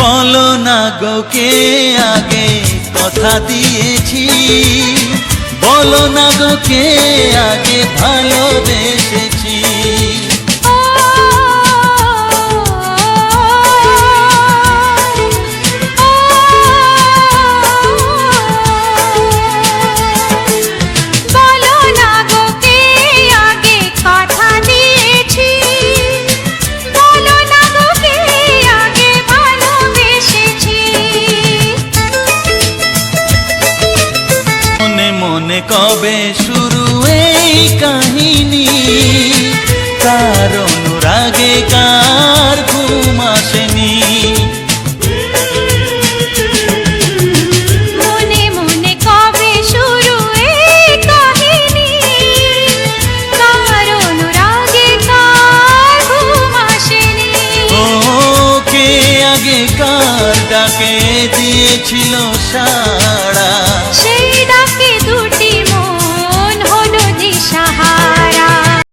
বলো না গো কে আগে কথা দিয়েছি, বলো না গো কে আগে ভালোবেসেছি। মনে কবে শুরু এই কাহিনী, কার অনুরাগে কার ঘুম আসেনি। মনে মনে কবে শুরু এই কাহিনী, কার অনুরাগে কার ঘুম আসেনি। ও কে আগে কার ডাকে দিয়েছিল সাড়া,